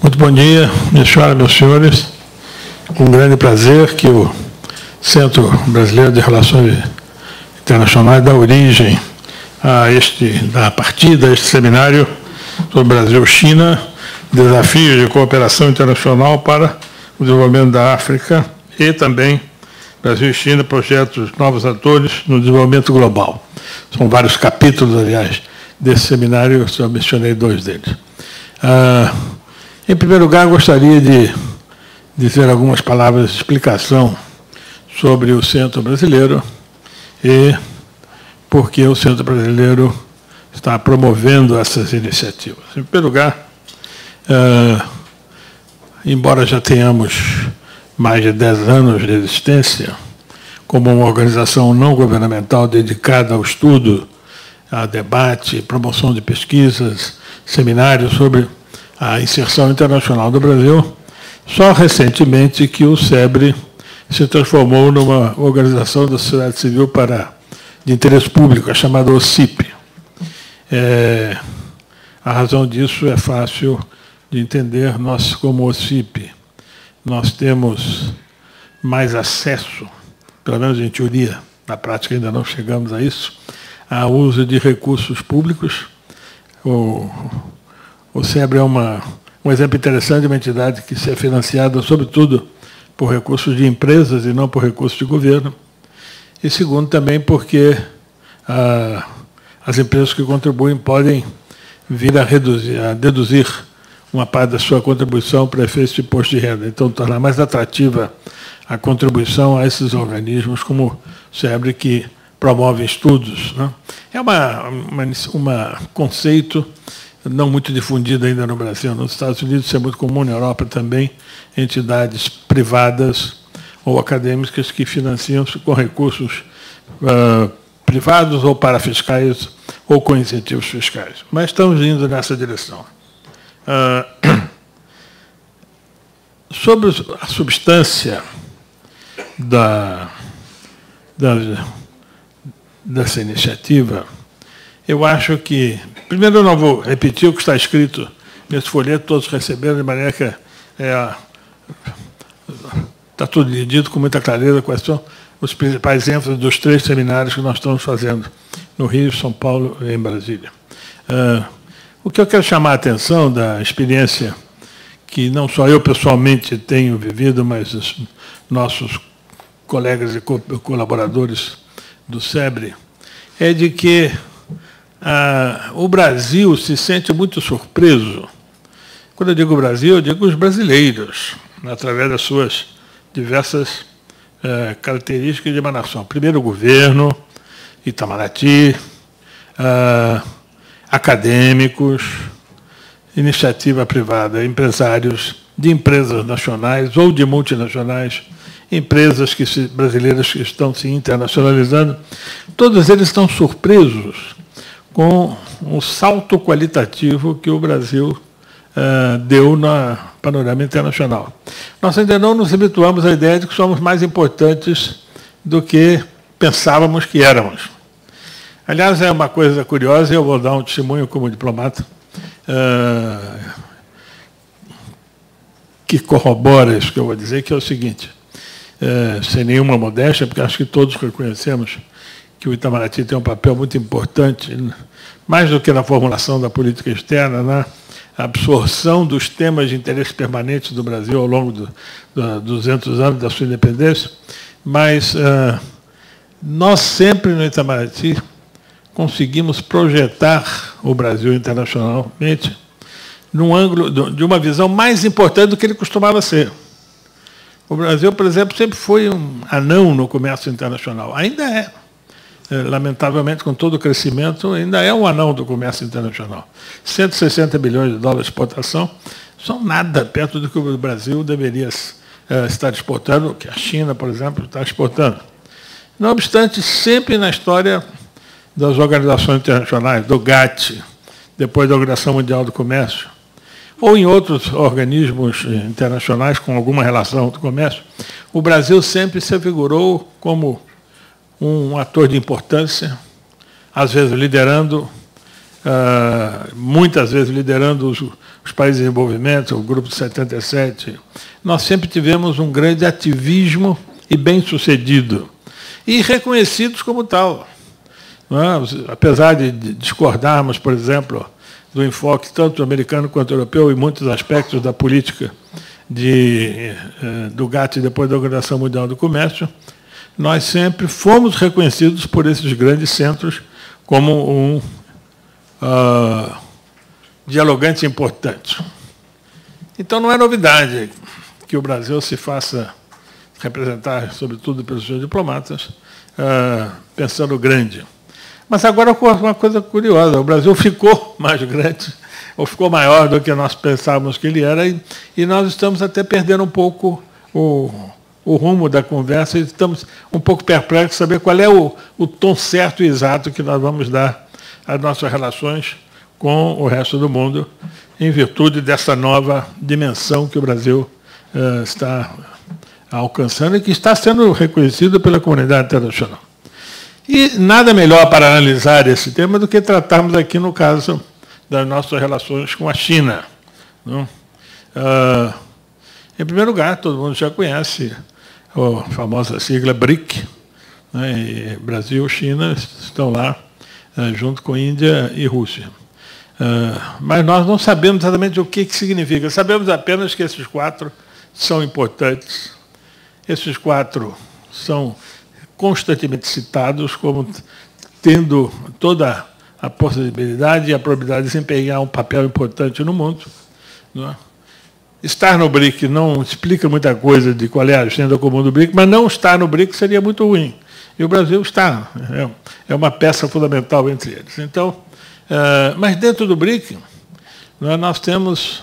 Muito bom dia, minhas senhoras e meus senhores. Com grande prazer que o Centro Brasileiro de Relações Internacionais dá origem a partida a este seminário sobre Brasil-China, desafios de cooperação internacional para o desenvolvimento da África e também Brasil e China, projetos novos atores no desenvolvimento global. São vários capítulos, aliás, desse seminário, eu só mencionei 2 deles. Em primeiro lugar, gostaria de dizer algumas palavras de explicação sobre o Centro Brasileiro e por que o Centro Brasileiro está promovendo essas iniciativas. Em primeiro lugar, embora já tenhamos mais de 10 anos de existência, como uma organização não governamental dedicada ao estudo, a debate, promoção de pesquisas, seminários sobre a inserção internacional do Brasil, só recentemente que o SEBRE se transformou numa organização da sociedade civil de interesse público, a chamada OCIP. A razão disso é fácil de entender. Nós, como OCIP, nós temos mais acesso, pelo menos em teoria, na prática ainda não chegamos a isso, ao uso de recursos públicos. O SEBRE é um exemplo interessante de uma entidade que se é financiada, sobretudo, por recursos de empresas e não por recursos de governo. E segundo, também porque as empresas que contribuem podem vir a deduzir uma parte da sua contribuição para efeitos de imposto de renda. Então, tornar mais atrativa a contribuição a esses organismos como o SEBRE, que promovem estudos, né? É um conceito não muito difundido ainda no Brasil. Nos Estados Unidos isso é muito comum, na Europa também, entidades privadas ou acadêmicas que financiam-se com recursos privados ou parafiscais ou com incentivos fiscais. Mas estamos indo nessa direção. Sobre a substância dessa iniciativa, eu acho que... Primeiro, eu não vou repetir o que está escrito nesse folheto, todos receberam, de maneira que está tudo dito com muita clareza quais são os principais ênfases dos 3 seminários que nós estamos fazendo no Rio, São Paulo e em Brasília. O que eu quero chamar a atenção da experiência que não só eu pessoalmente tenho vivido, mas os nossos colegas e colaboradores do SEBRE, é de que o Brasil se sente muito surpreso. Quando eu digo Brasil, eu digo os brasileiros, através das suas diversas características de emanação. Primeiro, o governo, Itamaraty, acadêmicos, iniciativa privada, empresários de empresas nacionais ou de multinacionais, empresas brasileiras que estão se internacionalizando, todos eles estão surpresos com o salto qualitativo que o Brasil deu no panorama internacional. Nós ainda não nos habituamos à ideia de que somos mais importantes do que pensávamos que éramos. Aliás, é uma coisa curiosa, eu vou dar um testemunho como diplomata, que corrobora isso que eu vou dizer, que é o seguinte, sem nenhuma modéstia, porque acho que todos reconhecemos que o Itamaraty tem um papel muito importante, mais do que na formulação da política externa, na absorção dos temas de interesse permanente do Brasil ao longo dos 200 anos da sua independência, mas nós sempre no Itamaraty conseguimos projetar o Brasil internacionalmente num ângulo de uma visão mais importante do que ele costumava ser. O Brasil, por exemplo, sempre foi um anão no comércio internacional. Ainda é. Lamentavelmente, com todo o crescimento, ainda é um anão do comércio internacional. 160 bilhões de dólares de exportação são nada perto do que o Brasil deveria estar exportando, que a China, por exemplo, está exportando. Não obstante, sempre na história das organizações internacionais, do GATT, depois da Organização Mundial do Comércio, ou em outros organismos internacionais com alguma relação com o comércio, o Brasil sempre se afigurou como um ator de importância, às vezes liderando muitas vezes liderando os países em desenvolvimento, o Grupo de 77. Nós sempre tivemos um grande ativismo e bem-sucedido, e reconhecidos como tal. Não é? Apesar de discordarmos, por exemplo, do enfoque tanto americano quanto europeu em muitos aspectos da política do GATT e depois da Organização Mundial do Comércio, nós sempre fomos reconhecidos por esses grandes centros como dialogantes importantes. Então, não é novidade que o Brasil se faça representar, sobretudo pelos seus diplomatas, pensando grande. Mas agora uma coisa curiosa, o Brasil ficou mais grande, ou ficou maior do que nós pensávamos que ele era, e nós estamos até perdendo um pouco o rumo da conversa, e estamos um pouco perplexos de saber qual é o tom certo e exato que nós vamos dar às nossas relações com o resto do mundo, em virtude dessa nova dimensão que o Brasil está alcançando e que está sendo reconhecido pela comunidade internacional. E nada melhor para analisar esse tema do que tratarmos aqui no caso das nossas relações com a China. Não? Em primeiro lugar, todo mundo já conhece a famosa sigla BRIC, né? E Brasil e China estão lá junto com Índia e Rússia. Mas nós não sabemos exatamente o que significa. Sabemos apenas que esses 4 são importantes. Esses 4 são constantemente citados como tendo toda a possibilidade e a probabilidade de desempenhar um papel importante no mundo. Não é? Estar no BRIC não explica muita coisa de qual é a agenda comum do BRIC, mas não estar no BRIC seria muito ruim. E o Brasil está, é uma peça fundamental entre eles. Então, mas dentro do BRIC, nós temos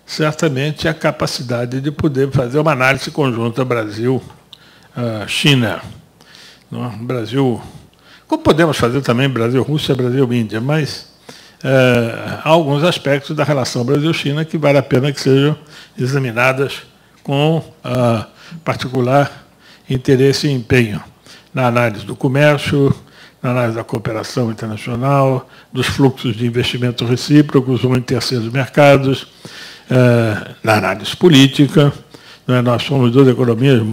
certamente a capacidade de poder fazer uma análise conjunta Brasil-China. Brasil, como podemos fazer também Brasil-Rússia, Brasil-Índia, mas há alguns aspectos da relação Brasil-China que vale a pena que sejam examinadas com particular interesse e empenho na análise do comércio, na análise da cooperação internacional, dos fluxos de investimento recíprocos ou em terceiros mercados, na análise política. Nós somos 2 economias,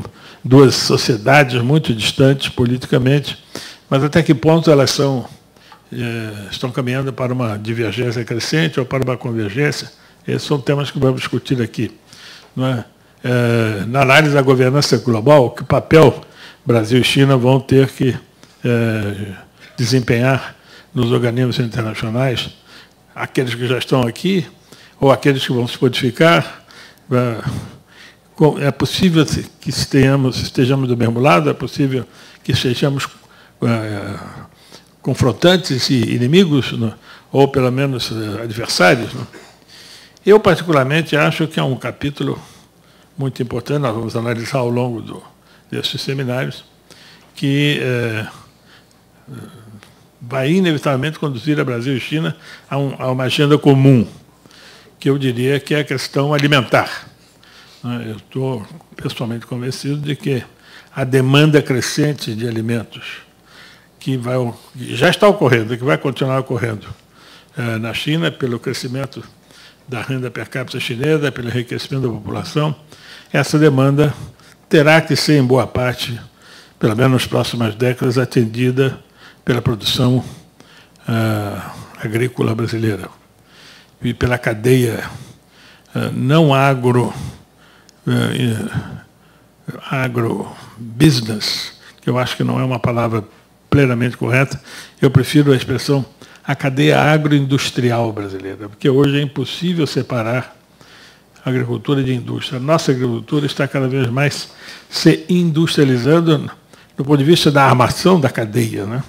2 sociedades muito distantes politicamente, mas até que ponto elas estão caminhando para uma divergência crescente ou para uma convergência? Esses são temas que vamos discutir aqui. Não é? Na análise da governança global, que papel Brasil e China vão ter que desempenhar nos organismos internacionais, aqueles que já estão aqui ou aqueles que vão se modificar. É possível que estejamos do mesmo lado, é possível que sejamos confrontantes e inimigos, né? Ou pelo menos adversários. Né? Eu, particularmente, acho que é um capítulo muito importante, nós vamos analisar ao longo desses seminários, que vai inevitavelmente conduzir a Brasil e China a uma agenda comum, que eu diria que é a questão alimentar. Eu estou pessoalmente convencido de que a demanda crescente de alimentos, que já está ocorrendo, que vai continuar ocorrendo na China, pelo crescimento da renda per capita chinesa, pelo enriquecimento da população, essa demanda terá que ser, em boa parte, pelo menos nas próximas décadas, atendida pela produção agrícola brasileira e pela cadeia não agrobusiness, que eu acho que não é uma palavra plenamente correta, eu prefiro a expressão a cadeia agroindustrial brasileira, porque hoje é impossível separar agricultura de indústria. A nossa agricultura está cada vez mais se industrializando do ponto de vista da armação da cadeia, né?